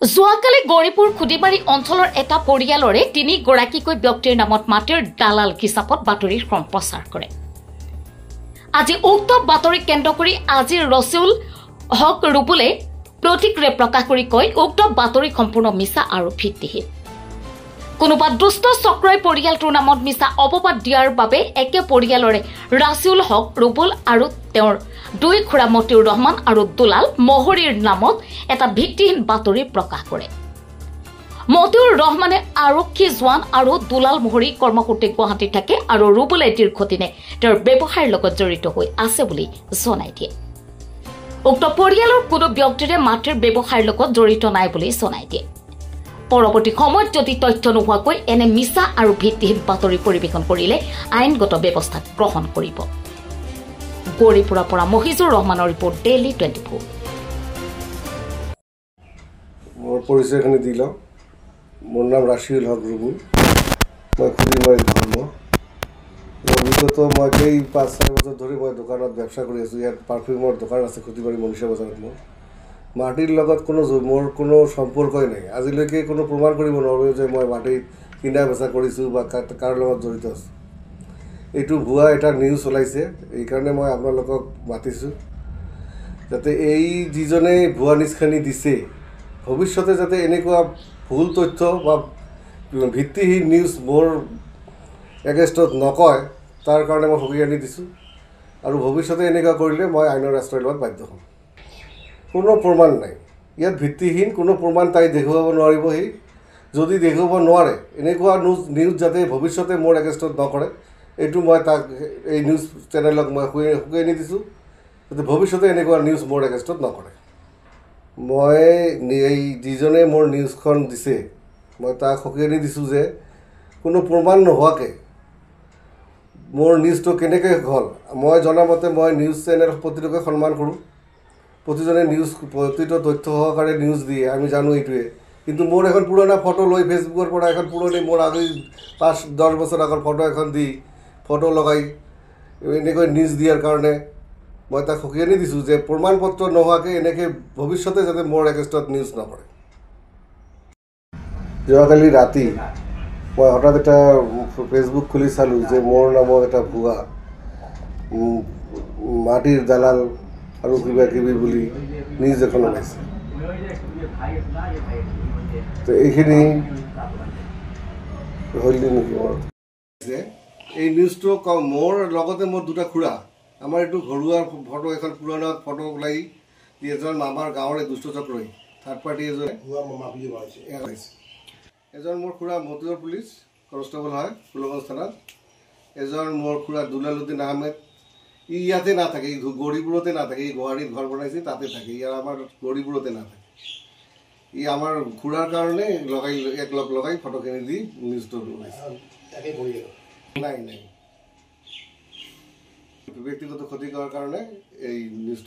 যোৱাকালি গৌৰীপুৰ খুদিমাৰী অঞ্চলৰ এটা পৰিয়ালৰে ৩ গৰাকীকৈ ব্যক্তিৰ নামত মাটিৰ দালাল হিচাপত বাতৰিৰ সম্প্ৰচাৰ কৰে। আজি উক্ত বাতৰিক কেন্দ্ৰ কৰি আজি ৰচিউল হক ৰুবুলে প্ৰতিক্ৰিয়া প্ৰকাশ কৰি কয়, উক্ত বাতৰি সম্পূৰ্ণ মিছা আৰু ভিত্তিহীন। কোনোবা দুষ্ট চক্ৰই পৰিয়ালটোৰ নামত মিছা অপবাদ দিয়াৰ বাবে একে পৰিয়ালৰে ৰাচিউল হক ৰুবুল আৰু তেওঁৰ 2 খুৰা মতিউৰ ৰহমান আৰু দুলাল মহৰীৰ নামত এটা ভিত্তিহীন বাতৰি প্ৰকাশ কৰে। মতিউৰ ৰহমানে আৰক্ষী জোৱান আৰু দুলাল মহৰী কৰ্মসূত্ৰে গুৱাহাটীত থাকে আৰু ৰুবুলে দীৰ্ঘদিনে তেওঁৰ ব্যৱসায়ৰ লগত জড়িত হৈ আছে বুলি জনাই দিয়ে। উক্ত পৰিয়ালৰ কোনো ব্যক্তিৰে মাটিৰ ব্যৱসায়ৰ লগত জড়িত নাই বুলি জনাই দিয়ে। পৰৱৰ্তী সময়ত যদি তথ্য নোহোৱাকৈ এনে মিছা আৰু ভিত্তিহীন বাতৰি পৰিৱেশন কৰিলে আইনগত ব্যৱস্থা গ্ৰহণ কৰিব। গৌৰীপুৰৰ পৰা মহিজুৰ ৰহমানৰ ৰিপৰ্ট, ডেইলি 24। মোৰ পৰিচয়খিনি দি লওঁ। মোৰ নাম ৰাচিউল হক ৰুবুল। মই খুদিমাৰীত ধৰ্ম। বিগত মই 5-4 বছৰ ধৰি মই দোকানত ব্যৱসায় কৰি আছোঁ। ইয়াত পাৰফিউমৰ দোকান আছে খুদিমাৰী মনীষা বজাৰত। মোৰ মাটিৰ লগত মোৰ কোনো সম্পৰ্কই নাই। আজিলৈকে কোনো প্ৰমাণ কৰিব নোৱাৰোঁ যে মই মাটি কিনা বেচা কৰিছোঁ বা কাৰ লগত জড়িত আছোঁ। এইটো ভুৱা এটা নিউজ ওলাইছে, এইকাৰণে মই আপোনালোকক মাতিছোঁ যাতে এই যিজনে ভুৱা নিউজখিনি দিছে ভৱিষ্যতে যাতে এনেকুৱা ভুল তথ্য বা ভিত্তিহীন নিউজ মোৰ এগেইনষ্টত নকয়, তাৰ কাৰণে মই সকিয়ানি দিছোঁ। আৰু ভৱিষ্যতে এনেকুৱা কৰিলে মই আইনৰ ৰাস্তাৰ লগত বাধ্য হ'ম। কোনো প্ৰমাণ নাই ইয়াত, ভিত্তিহীন কোনো প্ৰমাণ তাই দেখুৱাব নোৱাৰিবহি। যদি দেখুৱাব নোৱাৰে, এনেকুৱা নিউজ যাতে ভৱিষ্যতে মোৰ এগেইনষ্টত নকৰে, এইটো মই তাক এই নিউজ চেনেলক মই সকিয়ানি দিছোঁ যাতে ভৱিষ্যতে এনেকুৱা নিউজ মোৰ এগেইনষ্টত নকৰে। মই এই যিজনে মোৰ নিউজখন দিছে মই তাক সকিয়ানি দিছোঁ যে কোনো প্ৰমাণ নোহোৱাকৈ মোৰ নিউজটো কেনেকৈ হ'ল। মই জনামতে মই নিউজ চেনেল প্ৰতিটোকে সন্মান কৰোঁ। প্ৰতিজনে প্ৰতিটো তথ্য সহকাৰে নিউজ দিয়ে, আমি জানো এইটোৱে। কিন্তু মোৰ এখন পুৰণা ফটো লৈ ফেচবুকৰ পৰা এখন পুৰণি মোৰ আজি 5-10 বছৰ আগৰ ফটো এখন দি ফটো লগাই এনেকৈ নিউজ দিয়াৰ কাৰণে মই তাক সকিয়ানি দিছোঁ যে প্ৰমাণ পত্ৰ নোহোৱাকৈ এনেকৈ ভৱিষ্যতে যাতে মোৰ এগেইনষ্টত নিউজ নকৰে। যোৱাকালি ৰাতি মই হঠাৎ এটা ফেচবুক খুলি চালোঁ যে মোৰ নামত এটা ভুৱা মাটিৰ দালাল আৰু কিবা কিবি বুলি নিউজ এখন ওলাইছে। তো এইখিনি হ'ল নেকি এই নিউজটো মোৰ লগতে মোৰ 2টা খুৰা, আমাৰ এইটো ঘৰুৱা ফটো এখন পুৰণা ফটো ওলাই দি এজন আমাৰ গাঁৱৰে দুষ্ট চক্ৰই থাৰ্ড পাৰ্টি এজন মোৰ খুৰা মতিউৰ পুলিচ কনষ্টেবল হয় ফুলগঞ্জ থানাত। এজন মোৰ খুৰা দুলালুদ্দিন আহমেদ, ই ইয়াতে নাথাকে, ই গৌৰীপুৰতে নাথাকে, ই গুৱাহাটীত ঘৰ বনাইছে তাতে থাকে। ইয়াৰ আমাৰ গৌৰীপুৰতে নাথাকে। ই আমাৰ খুৰাৰ কাৰণে একলগ লগাই ফটোখিনি দি নিউজটো ওলাইছে। নাই ব্যক্তিগত ক্ষতি কৰাৰ কাৰণে এই নিউজ